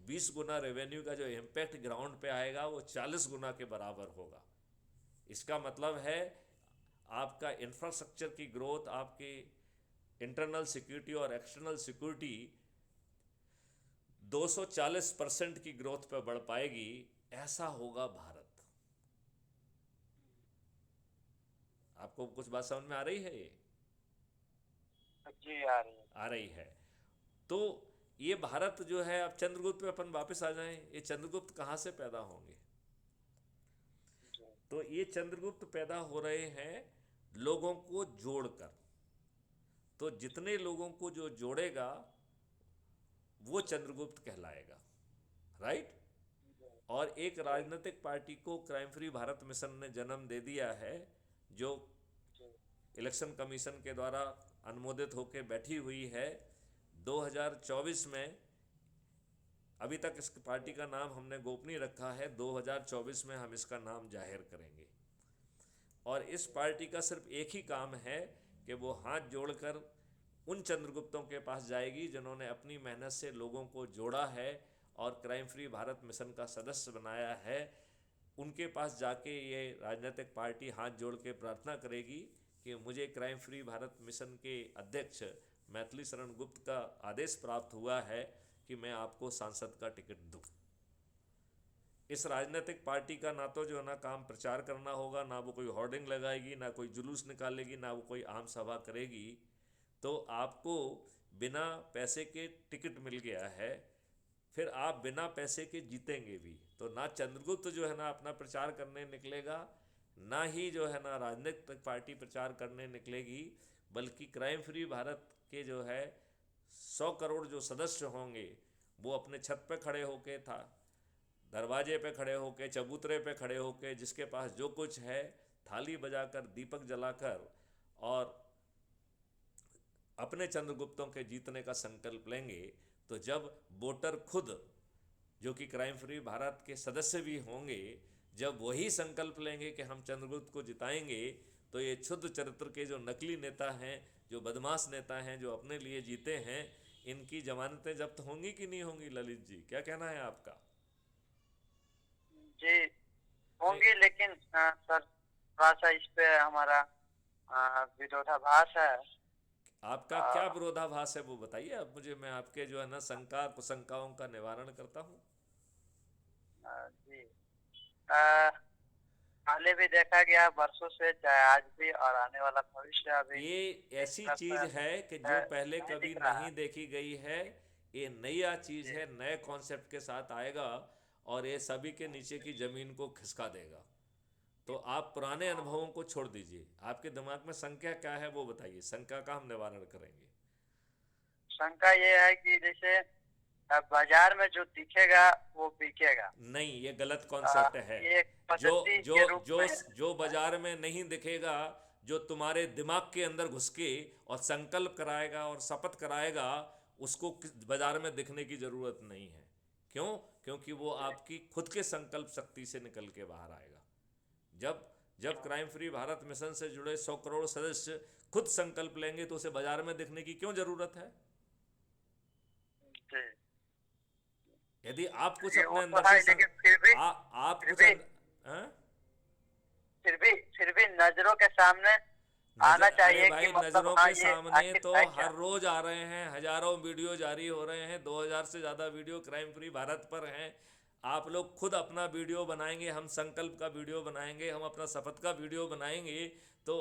20 गुना रेवेन्यू का जो इम्पैक्ट ग्राउंड पे आएगा वो 40 गुना के बराबर होगा। इसका मतलब है आपका इंफ्रास्ट्रक्चर की ग्रोथ, आपके इंटरनल सिक्योरिटी और एक्सटर्नल सिक्योरिटी 240% की ग्रोथ पे बढ़ पाएगी। ऐसा होगा भारत। आपको कुछ बात समझ में आ रही है? ये जी आ रही है। आ रही है। तो ये भारत जो है, अब चंद्रगुप्त पे अपन वापस आ जाएं, ये चंद्रगुप्त कहाँ से पैदा होंगे? जी। तो तो ये चंद्रगुप्त पैदा हो रहे हैं लोगों को जोड़कर। तो जितने लोगों को जो जोड़ेगा वो चंद्रगुप्त कहलाएगा, राइट। और एक राजनीतिक पार्टी को क्राइम फ्री भारत मिशन ने जन्म दे दिया है, जो इलेक्शन कमीशन के द्वारा अनुमोदित होकर बैठी हुई है। 2024 में, अभी तक इस पार्टी का नाम हमने गोपनीय रखा है, 2024 में हम इसका नाम जाहिर करेंगे। और इस पार्टी का सिर्फ एक ही काम है कि वो हाथ जोड़कर उन चंद्रगुप्तों के पास जाएगी जिन्होंने अपनी मेहनत से लोगों को जोड़ा है और क्राइम फ्री भारत मिशन का सदस्य बनाया है। उनके पास जाके ये राजनीतिक पार्टी हाथ जोड़ के प्रार्थना करेगी कि मुझे क्राइम फ्री भारत मिशन के अध्यक्ष मैथिली शरण गुप्त का आदेश प्राप्त हुआ है कि मैं आपको सांसद का टिकट दूं। इस राजनीतिक पार्टी का ना तो जो है ना काम प्रचार करना होगा, ना वो कोई होर्डिंग लगाएगी, ना कोई जुलूस निकालेगी, ना वो कोई आम सभा करेगी। तो आपको बिना पैसे के टिकट मिल गया है, फिर आप बिना पैसे के जीतेंगे भी। तो ना चंद्रगुप्त जो है ना अपना प्रचार करने निकलेगा, ना ही जो है ना राजनीतिक पार्टी प्रचार करने निकलेगी, बल्कि क्राइम फ्री भारत के जो है 100 करोड़ जो सदस्य होंगे वो अपने छत पे खड़े होके था, दरवाजे पे खड़े होके, चबूतरे पे खड़े होके, जिसके पास जो कुछ है थाली बजाकर, दीपक जलाकर और अपने चंद्रगुप्तों के जीतने का संकल्प लेंगे। तो जब वोटर खुद, जो कि क्राइम फ्री भारत के सदस्य भी होंगे, जब वही संकल्प लेंगे कि हम चंद्रगुप्त को जिताएंगे, तो ये क्षुद्र चरित्र के जो नकली नेता हैं, जो बदमाश नेता हैं, जो अपने लिए जीते हैं, इनकी जमानतें जब्त होंगी कि नहीं होंगी? ललित जी, क्या कहना है आपका? जी होंगी, लेकिन सर थोड़ा सा इस पे हमारा विरोधाभास है। आपका क्या विरोधाभास है वो बताइए अब मुझे, मैं आपके जो है ना शंका कुशंकाओं का निवारण करता हूँ। जी पहले भी देखा गया वर्षों से, चाहे आज भी और आने वाला भविष्य अभी ये एक ऐसी तरफ चीज है कि जो पहले नहीं कभी दिख रहा नहीं है। देखी गई है। ये नया चीज जी है, नए कॉन्सेप्ट के साथ आएगा और ये सभी के नीचे की जमीन को खिसका देगा। तो आप पुराने अनुभवों को छोड़ दीजिए, आपके दिमाग में शंका क्या है वो बताइए, शंका का हम निवारण करेंगे। शंका ये है कि जैसे बाजार में जो दिखेगा वो बिकेगा। नहीं, ये गलत कॉन्सेप्ट है। ये एक जो पद्धति जो के रूप जो में जो बाजार में नहीं दिखेगा, जो तुम्हारे दिमाग के अंदर घुस के और संकल्प कराएगा और शपथ कराएगा, उसको बाजार में दिखने की जरूरत नहीं है। क्यों? क्योंकि वो आपकी खुद के संकल्प शक्ति से निकल के बाहर आएगा। जब जब क्राइम फ्री भारत मिशन से जुड़े 100 करोड़ सदस्य खुद संकल्प लेंगे, तो उसे बाजार में दिखने की क्यों जरूरत है? जी यदि आप कुछ ये अपने वो तो अंदर है, से लेकिन फिर भी आप फिर कुछ भी हाँ? फिर भी नजरों के सामने आना अरे चाहिए कि भाई, मतलब नज़रों हाँ के ये सामने आखिर तो है क्या। हर रोज आ रहे हैं, हजारों वीडियो जारी हो रहे हैं, 2000 से ज़्यादा वीडियो क्राइम फ्री भारत पर हैं। आप लोग खुद अपना वीडियो बनाएंगे, हम संकल्प का वीडियो बनाएंगे, हम अपना शपथ का वीडियो बनाएंगे, तो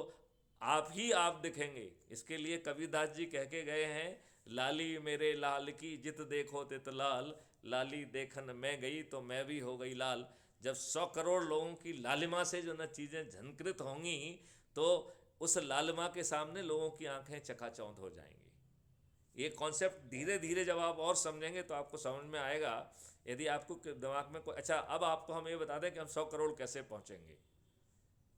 आप दिखेंगे। इसके लिए कबीरदास जी कह के गए हैं, लाली मेरे लाल की जित देखो तित लाल, लाली देखन मैं गई तो मैं भी हो गई लाल। जब 100 करोड़ लोगों की लालिमा से जो न चीज़ें झंकृत होंगी, तो उस लालिमा के सामने लोगों की आंखें चकाचौंध हो जाएंगी। ये कॉन्सेप्ट धीरे धीरे जब आप और समझेंगे तो आपको समझ में आएगा। यदि आपको दिमाग में कोई, अच्छा अब आपको हम ये बता दें कि हम 100 करोड़ कैसे पहुंचेंगे।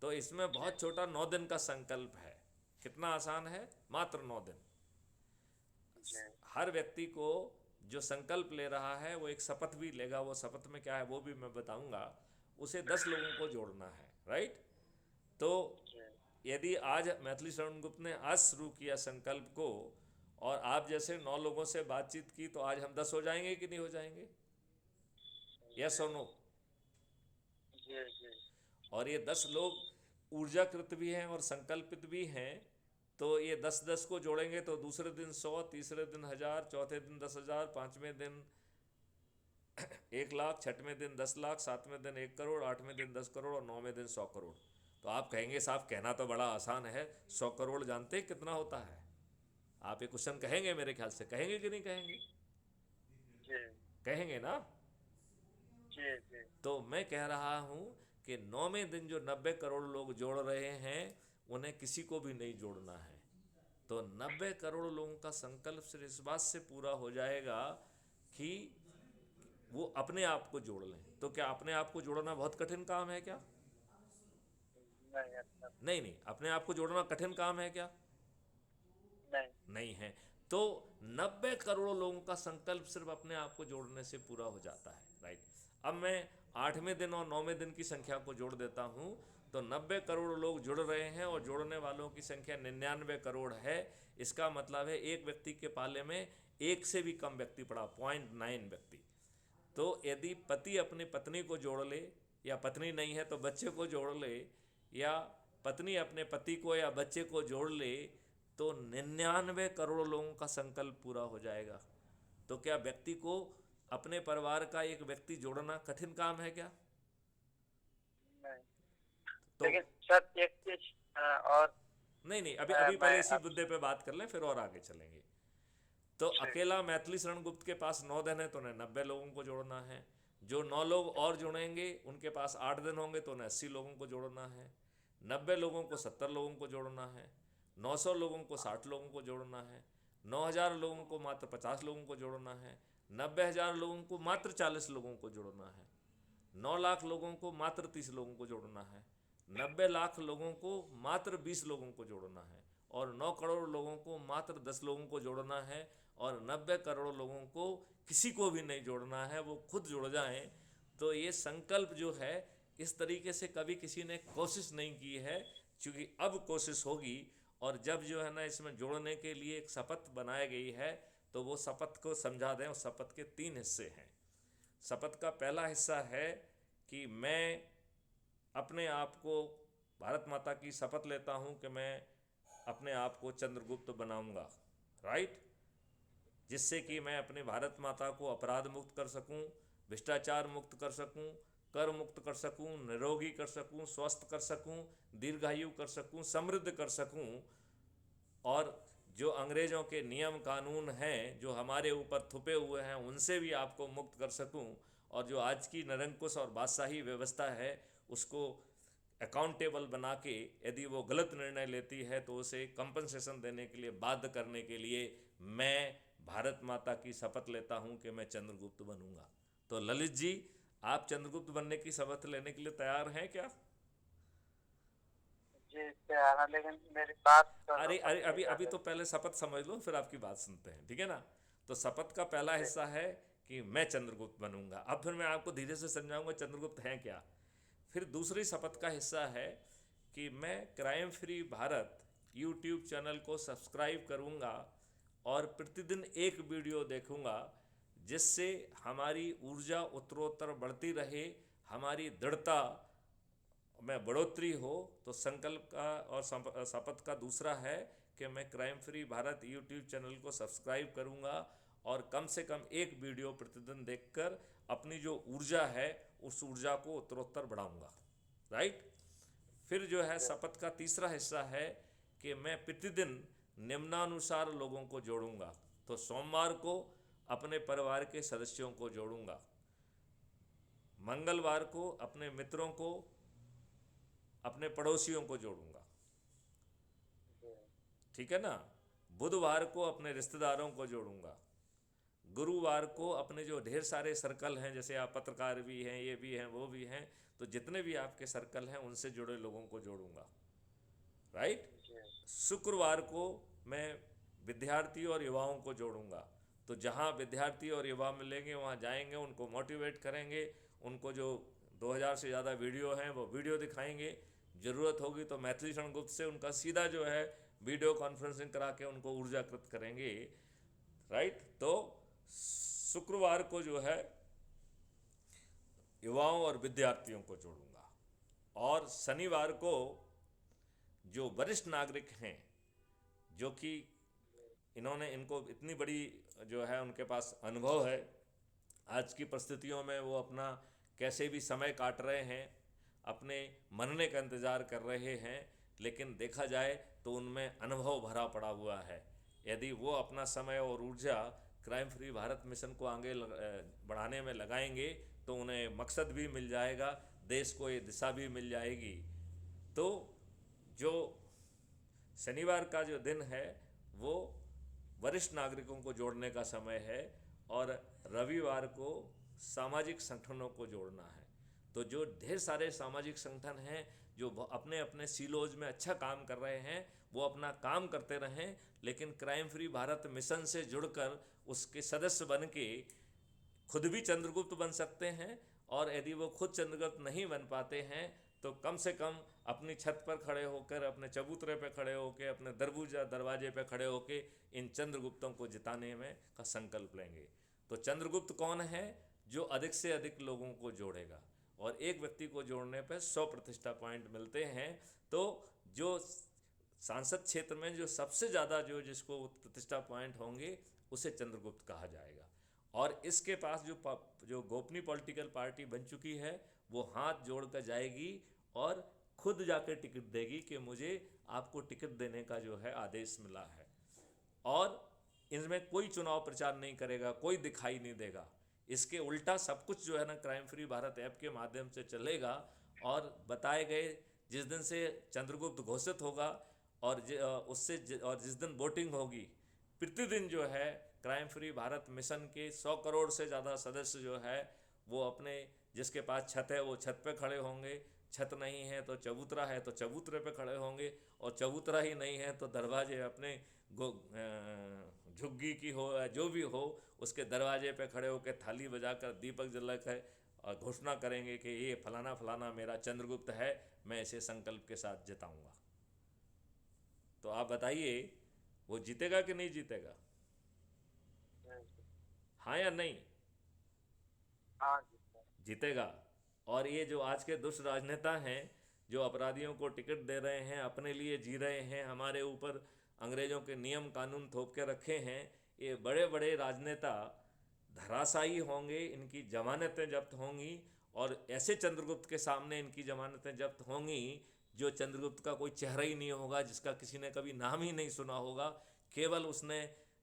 तो इसमें बहुत छोटा 9 दिन का संकल्प है। कितना आसान है, मात्र 9 दिन। हर व्यक्ति को जो संकल्प ले रहा है वो एक शपथ भी लेगा, वो शपथ में क्या है वो भी मैं बताऊंगा। उसे 10 लोगों को जोड़ना है, राइट। तो यदि आज मैथिली शरण गुप्त ने आज शुरू किया संकल्प को, और आप जैसे 9 लोगों से बातचीत की, तो आज हम 10 हो जाएंगे कि नहीं हो जाएंगे? यस और नो? और ये 10 लोग ऊर्जाकृत भी हैं और संकल्पित भी हैं। तो ये 10-10 को जोड़ेंगे तो दूसरे दिन 100, तीसरे दिन 1000, चौथे दिन 10,000, पाँचवें दिन 1,00,000, छठवें दिन 10,00,000, सातवें दिन 1 करोड़, आठवें दिन 10 करोड़ और नौवें दिन 100 करोड़। तो आप कहेंगे साहब कहना तो बड़ा आसान है, 100 करोड़ जानते हैं कितना होता है? आप ये क्वेश्चन कहेंगे, मेरे ख्याल से कहेंगे कि नहीं कहेंगे? कहेंगे ना? तो मैं कह रहा हूं कि 9वें दिन जो 90 करोड़ लोग जोड़ रहे हैं उन्हें किसी को भी नहीं जोड़ना है। तो 90 करोड़ लोगों का संकल्प सिर्फ इस बात से पूरा हो जाएगा कि वो अपने आप को जोड़ लें। तो क्या अपने आप को जोड़ना बहुत कठिन काम है क्या? नहीं अच्छा। नहीं नहीं, अपने आप को जोड़ना कठिन काम है क्या? नहीं। नहीं है। तो 90 करोड़ लोगों का संकल्प सिर्फ अपने आप को जोड़ने से पूरा हो जाता है, राइट। अब मैं 8वें दिन और 9वें दिन की संख्या को जोड़ देता हूं। तो 90 करोड़ लोग जुड़ रहे हैं और जोड़ने वालों की संख्या 99 करोड़ है। इसका मतलब है एक व्यक्ति के पाले में एक से भी कम व्यक्ति पड़ा, 0.9 व्यक्ति। तो यदि पति अपनी पत्नी को जोड़ ले, या पत्नी नहीं है तो बच्चे को जोड़ ले, या पत्नी अपने पति को या बच्चे को जोड़ ले, तो 99 करोड़ लोगों का संकल्प पूरा हो जाएगा। तो क्या व्यक्ति को अपने परिवार का एक व्यक्ति जोड़ना कठिन काम है क्या? नहीं। तो लेकिन सर एक चीज और नहीं नहीं, अभी अभी मैं पहले इसी आप मुद्दे पे बात कर लें, फिर और आगे चलेंगे। तो ठीक। अकेला मैथिली शरण गुप्त के पास 9 दिन है तो उन्हें 90 लोगों को जोड़ना है। जो 9 लोग और जुड़ेंगे उनके पास 8 दिन होंगे तो उन्हें 80 लोगों को जोड़ना है। 90 लोगों को 70 लोगों को जोड़ना है। 900 लोगों को 60 लोगों को जोड़ना है। 9000 लोगों को मात्र 50 लोगों को जोड़ना है। 90,000 लोगों को मात्र 40 लोगों को जोड़ना है। 9 लाख लोगों को मात्र 30 लोगों को जोड़ना है। 90 लाख लोगों को मात्र 20 लोगों को जोड़ना है। और 9 करोड़ लोगों को मात्र 10 लोगों को जोड़ना है। और 90 करोड़ लोगों को किसी को भी नहीं जोड़ना है, वो खुद जुड़ जाएं। तो ये संकल्प जो है, इस तरीके से कभी किसी ने कोशिश नहीं की है, क्योंकि अब कोशिश होगी। और जब जो है ना इसमें जोड़ने के लिए एक शपथ बनाई गई है, तो वो शपथ को समझा दें। उस शपथ के 3 हिस्से हैं। शपथ का पहला हिस्सा है कि मैं अपने आप को, भारत माता की शपथ लेता हूं कि मैं अपने आप को चंद्रगुप्त बनाऊंगा, राइट। जिससे कि मैं अपने भारत माता को अपराध मुक्त कर सकूं, भ्रष्टाचार मुक्त कर सकूं, कर मुक्त कर सकूं, निरोगी कर सकूं, स्वस्थ कर सकूं, दीर्घायु कर सकूं, समृद्ध कर सकूं। और जो अंग्रेज़ों के नियम कानून हैं जो हमारे ऊपर थुपे हुए हैं, उनसे भी आपको मुक्त कर सकूं। और जो आज की निरंकुश और बादशाही व्यवस्था है उसको अकाउंटेबल बना के, यदि वो गलत निर्णय लेती है तो उसे कंपनसेशन देने के लिए बाध्य करने के लिए मैं भारत माता की शपथ लेता हूं कि मैं चंद्रगुप्त बनूंगा। तो ललित जी, आप चंद्रगुप्त बनने की शपथ लेने के लिए तैयार हैं क्या? जी तैयार है, लेकिन मेरी बात अरे अरे, समझिए अभी अभी पहले। तो पहले शपथ समझ लो, फिर आपकी बात सुनते हैं, ठीक है ना। तो शपथ का पहला ठीक। हिस्सा है कि मैं चंद्रगुप्त बनूंगा। अब फिर मैं आपको धीरे से समझाऊंगा चंद्रगुप्त हैं क्या। फिर दूसरी शपथ का हिस्सा है कि मैं crime free Bharat YouTube channel को सब्सक्राइब करूंगा और प्रतिदिन एक वीडियो देखूंगा, जिससे हमारी ऊर्जा उत्तरोत्तर बढ़ती रहे, हमारी दृढ़ता में बढ़ोतरी हो। तो संकल्प का और शपथ का दूसरा है कि मैं crime free Bharat YouTube channel को सब्सक्राइब करूंगा और कम से कम एक वीडियो प्रतिदिन देखकर अपनी जो ऊर्जा है उस ऊर्जा को उत्तरोत्तर बढ़ाऊंगा, राइट। फिर जो है शपथ का तीसरा हिस्सा है कि मैं प्रतिदिन निम्नानुसार लोगों को जोड़ूंगा। तो सोमवार को अपने परिवार के सदस्यों को जोड़ूंगा, मंगलवार को अपने मित्रों को, अपने पड़ोसियों को जोड़ूंगा, ठीक है ना। बुधवार को अपने रिश्तेदारों को जोड़ूंगा। गुरुवार को अपने जो ढेर सारे सर्कल हैं, जैसे आप पत्रकार भी हैं, ये भी हैं, वो भी हैं, तो जितने भी आपके सर्कल हैं उनसे जुड़े लोगों को जोड़ूंगा, राइट। शुक्रवार को मैं विद्यार्थी और युवाओं को जोड़ूंगा। तो जहाँ विद्यार्थी और युवा मिलेंगे वहाँ जाएंगे, उनको मोटिवेट करेंगे, उनको जो 2000 से ज़्यादा वीडियो हैं वो वीडियो दिखाएंगे। ज़रूरत होगी तो मैथिली शरण गुप्त से उनका सीधा जो है वीडियो कॉन्फ्रेंसिंग करा के उनको ऊर्जाकृत करेंगे, राइट। तो शुक्रवार को जो है युवाओं और विद्यार्थियों को जोड़ूंगा। और शनिवार को जो वरिष्ठ नागरिक हैं, जो कि इनको इतनी बड़ी जो है उनके पास अनुभव है, आज की परिस्थितियों में वो अपना कैसे भी समय काट रहे हैं, अपने मरने का इंतज़ार कर रहे हैं, लेकिन देखा जाए तो उनमें अनुभव भरा पड़ा हुआ है। यदि वो अपना समय और ऊर्जा क्राइम फ्री भारत मिशन को आगे बढ़ाने में लगाएंगे तो उन्हें मकसद भी मिल जाएगा, देश को ये दिशा भी मिल जाएगी। तो जो शनिवार का जो दिन है वो वरिष्ठ नागरिकों को जोड़ने का समय है और रविवार को सामाजिक संगठनों को जोड़ना है। तो जो ढेर सारे सामाजिक संगठन हैं जो अपने अपने सीलोज में अच्छा काम कर रहे हैं वो अपना काम करते रहें, लेकिन क्राइम फ्री भारत मिशन से जुड़कर उसके सदस्य बन के खुद भी चंद्रगुप्त बन सकते हैं। और यदि वो खुद चंद्रगुप्त नहीं बन पाते हैं तो कम से कम अपनी छत पर खड़े होकर, अपने चबूतरे पर खड़े होकर, अपने दरवाजे पर खड़े होकर इन चंद्रगुप्तों को जिताने में का संकल्प लेंगे। तो चंद्रगुप्त कौन है? जो अधिक से अधिक लोगों को जोड़ेगा, और एक व्यक्ति को जोड़ने पर 100 प्रतिष्ठा पॉइंट मिलते हैं। तो जो सांसद क्षेत्र में जो सबसे ज़्यादा जो जिसको प्रतिष्ठा पॉइंट होंगे उसे चंद्रगुप्त कहा जाएगा। और इसके पास जो गोपनीय पॉलिटिकल पार्टी बन चुकी है वो हाथ जोड़ कर जाएगी और खुद जाकर टिकट देगी कि मुझे आपको टिकट देने का जो है आदेश मिला है। और इनमें कोई चुनाव प्रचार नहीं करेगा, कोई दिखाई नहीं देगा। इसके उल्टा सब कुछ जो है ना क्राइम फ्री भारत ऐप के माध्यम से चलेगा। और बताए गए जिस दिन से चंद्रगुप्त घोषित होगा और और जिस दिन वोटिंग होगी, प्रतिदिन जो है क्राइम फ्री भारत मिशन के 100 करोड़ से ज़्यादा सदस्य जो है वो अपने जिसके पास छत है वो छत पे खड़े होंगे, छत नहीं है तो चबूतरा है तो चबूतरे पे खड़े होंगे, और चबूतरा ही नहीं है तो दरवाजे अपने झुग्गी की हो या जो भी हो उसके दरवाजे पे खड़े होकर थाली बजाकर दीपक जलाकर और घोषणा करेंगे कि ये फलाना फलाना मेरा चंद्रगुप्त है, मैं इसे संकल्प के साथ जिताऊंगा। तो आप बताइए वो जीतेगा कि नहीं जीतेगा? हाँ या नहीं? हाँ जी सर। जीतेगा। और ये जो आज के दुष्ट राजनेता हैं जो अपराधियों को टिकट दे रहे हैं, अपने लिए जी रहे हैं, हमारे ऊपर अंग्रेज़ों के नियम कानून थोप के रखे हैं, ये बड़े बड़े राजनेता धराशायी होंगे, इनकी जमानतें जब्त होंगी। और ऐसे चंद्रगुप्त के सामने इनकी जमानतें जब्त होंगी जो चंद्रगुप्त का कोई चेहरा ही नहीं होगा, जिसका किसी ने कभी नाम ही नहीं सुना होगा। केवल उसने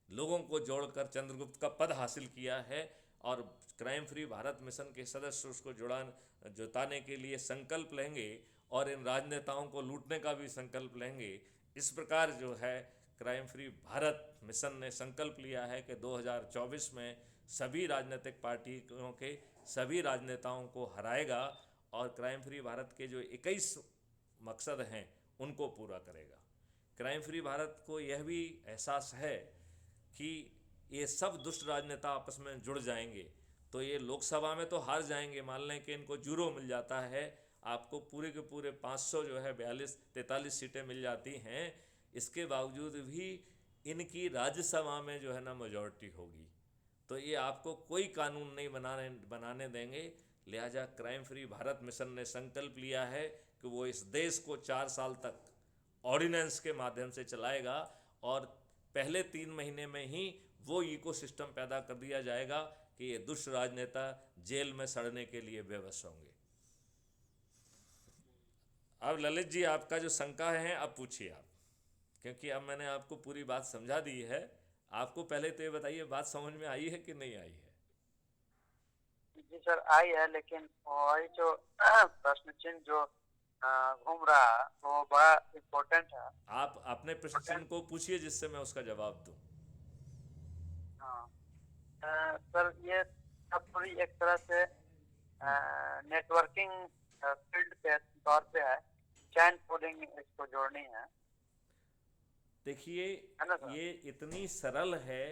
लोगों को जोड़कर चंद्रगुप्त का पद हासिल किया है। और क्राइम फ्री भारत मिशन के सदस्य उसको जुटाने के लिए संकल्प लेंगे और इन राजनेताओं को लूटने का भी संकल्प लेंगे। इस प्रकार जो है क्राइम फ्री भारत मिशन ने संकल्प लिया है कि 2024 में सभी राजनीतिक पार्टियों के सभी राजनेताओं को हराएगा और क्राइम फ्री भारत के जो 21 मकसद हैं उनको पूरा करेगा। क्राइम फ्री भारत को यह भी एहसास है कि ये सब दुष्ट राजनेता आपस में जुड़ जाएंगे तो ये लोकसभा में तो हार जाएंगे। मान लें कि इनको जीरो मिल जाता है, आपको पूरे के पूरे 500 जो है 43 सीटें मिल जाती हैं, इसके बावजूद भी इनकी राज्यसभा में जो है ना मेजॉरिटी होगी। तो ये आपको कोई कानून नहीं बनाने देंगे। लिहाजा क्राइम फ्री भारत मिशन ने संकल्प लिया है कि वो इस देश को 4 साल तक ऑर्डिनेंस के माध्यम से चलाएगा और पहले 3 महीने में ही वो इकोसिस्टम पैदा कर दिया जाएगा कि ये दुष्ट राजनेता जेल में सड़ने के लिए बेबस होंगे। अब ललित जी आपका जो शंका है अब पूछिए आप, क्योंकि अब मैंने आपको पूरी बात समझा दी है। आपको पहले तो ये बताइए बात समझ में आई है कि नहीं आई है? जी सर आई है, लेकिन वही जो प्रश्न चिन्ह जो घूम रहा है वो बड़ा इम्पोर्टेंट है। आप अपने प्रश्न चिन्ह को पूछिए जिससे मैं उसका जवाब दूं। हाँ सर, ये सब पूरी एक तरह से नेटवर्किंग फील्ड के तौर पे है, चैन पुलिंग इसको जोड़नी है। देखिए है ना सर? ये इतनी सरल है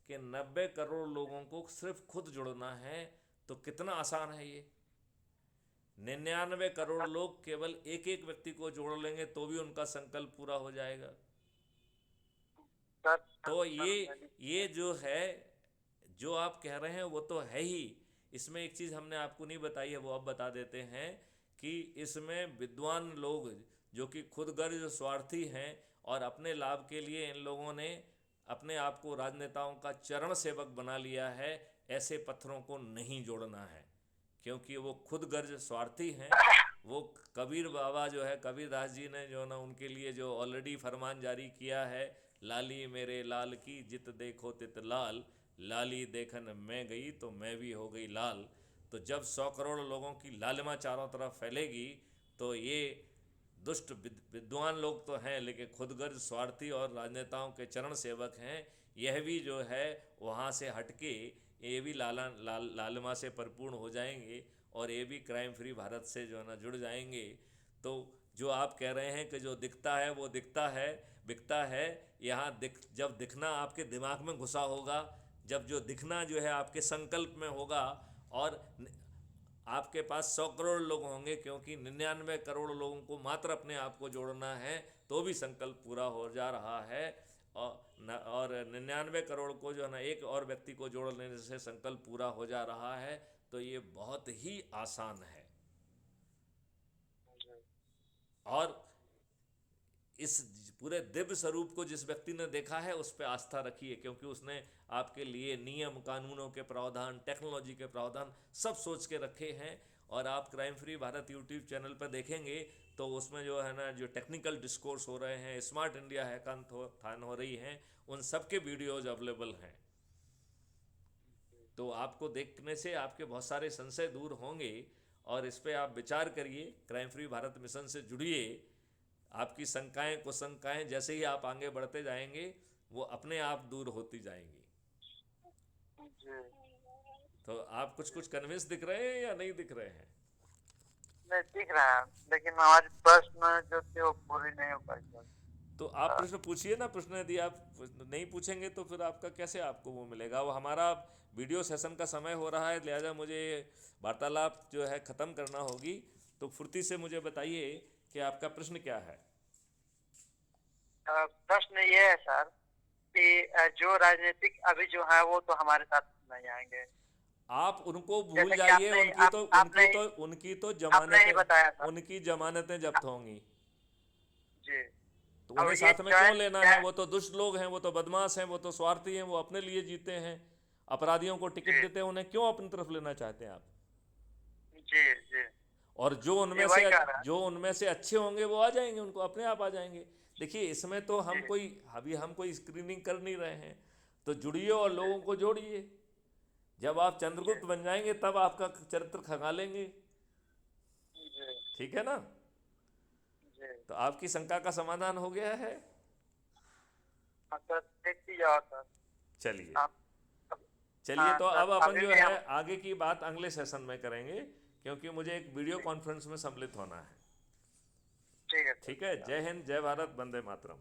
कि 90 करोड़ लोगों को सिर्फ खुद जुड़ना है, तो कितना आसान है ये। 99 करोड़ लोग केवल एक एक व्यक्ति को जोड़ लेंगे तो भी उनका संकल्प पूरा हो जाएगा। सर तो सर, ये जो है जो आप कह रहे हैं वो तो है ही। इसमें एक चीज़ हमने आपको नहीं बताई है, वो अब बता देते हैं कि इसमें विद्वान लोग जो कि खुद गर्ज स्वार्थी हैं और अपने लाभ के लिए इन लोगों ने अपने आप को राजनेताओं का चरण सेवक बना लिया है, ऐसे पत्थरों को नहीं जोड़ना है, क्योंकि वो खुद गर्ज स्वार्थी हैं। वो कबीर बाबा जो है, कबीरदास जी ने जो ना उनके लिए जो ऑलरेडी फरमान जारी किया है, लाली मेरे लाल की जित देखो तित लाल, लाली देखन मैं गई तो मैं भी हो गई लाल। तो जब 100 करोड़ लोगों की लालिमा चारों तरफ फैलेगी तो ये दुष्ट विद्वान लोग तो हैं लेकिन खुदगर्ज स्वार्थी और राजनेताओं के चरण सेवक हैं, यह भी जो है वहाँ से हटके ये भी लालिमा से परिपूर्ण हो जाएंगे और ये भी क्राइम फ्री भारत से जो है ना जुड़ जाएंगे। तो जो आप कह रहे हैं कि जो दिखता है वो दिखता है, बिकता है, यहाँ जब दिखना आपके दिमाग में घुसा होगा, जब जो दिखना जो है आपके संकल्प में होगा और आपके पास 100 करोड़ लोग होंगे, क्योंकि 99 करोड़ लोगों को मात्र अपने आप को जोड़ना है तो भी संकल्प पूरा हो जा रहा है। और 99 करोड़ को जो है ना एक और व्यक्ति को जोड़ लेने से संकल्प पूरा हो जा रहा है। तो ये बहुत ही आसान है और इस पूरे दिव्य स्वरूप को जिस व्यक्ति ने देखा है उस पर आस्था रखिए, क्योंकि उसने आपके लिए नियम कानूनों के प्रावधान, टेक्नोलॉजी के प्रावधान सब सोच के रखे हैं। और आप crime free Bharat YouTube channel पर देखेंगे तो उसमें जो है ना जो टेक्निकल डिस्कोर्स हो रहे हैं, स्मार्ट इंडिया हैकाथॉन हो रही हैं, उन सब के वीडियोज अवेलेबल हैं। तो आपको देखने से आपके बहुत सारे संशय दूर होंगे और इस पर आप विचार करिए, क्राइम फ्री भारत मिशन से जुड़िए। आपकी शंकाएं कुशंकाएं जैसे ही आप आगे बढ़ते जाएंगे वो अपने आप दूर होती जाएंगी। तो आप कुछ कन्विंस दिख रहे हैं या नहीं दिख रहे हैं? नहीं दिख रहा है, लेकिन हमारे प्रश्न जो थे वो पूरी नहीं हो पाई। तो आप प्रश्न पूछिए ना। प्रश्न यदि आप नहीं पूछेंगे तो फिर आपका कैसे आपको वो मिलेगा? वो हमारा वीडियो सेशन का समय हो रहा है, लिहाजा मुझे वार्तालाप जो है ख़त्म करना होगी। तो फुर्ती से मुझे बताइए कि आपका प्रश्न क्या है? प्रश्न ये है सर कि जो राजनीतिक अभी जो है वो तो हमारे साथ नहीं आएंगे। आप उनको भूल जाइए, उनकी तो जमानतें जब्त होंगी जी। तो उन्हें साथ में क्यों लेना है? वो तो दुष्ट लोग हैं, वो तो बदमाश हैं, वो तो स्वार्थी हैं, वो अपने लिए जीते हैं, अपराधियों को टिकट देते हैं, उन्हें क्यों अपनी तरफ लेना चाहते हैं आप? जी जी। और जो उनमें से अच्छे होंगे वो आ जाएंगे, उनको अपने आप आ जाएंगे। देखिए इसमें तो हम कोई स्क्रीनिंग कर नहीं रहे हैं। तो जुड़िए और लोगों को जोड़िए। जब आप चंद्रगुप्त बन जाएंगे तब आपका चरित्र खंगालेंगे, ठीक है ना? तो आपकी शंका का समाधान हो गया है। चलिए तो अब अपन जो है आगे की बात अगले सेशन में करेंगे, क्योंकि मुझे एक वीडियो कॉन्फ्रेंस में सम्मिलित होना है। ठीक है। जय हिंद, जय भारत, वंदे मातरम।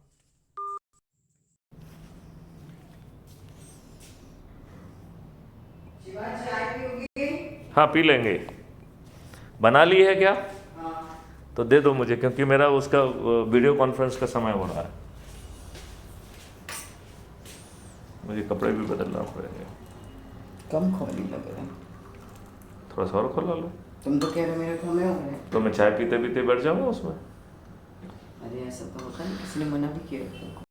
हाँ पी लेंगे। बना ली है क्या? तो दे दो मुझे, क्योंकि मेरा उसका वीडियो कॉन्फ्रेंस का समय हो रहा है। मुझे कपड़े भी बदलना पड़ेंगे। कम खोली लग रहा है, थोड़ा सा और खोला लो। तुम तो कह रहे मेरे को में हो गए। तो मैं चाय पीते पीते बैठ जाऊंगा उसमें। अरे ऐसा तो होता नहीं, किसी ने मना भी किया।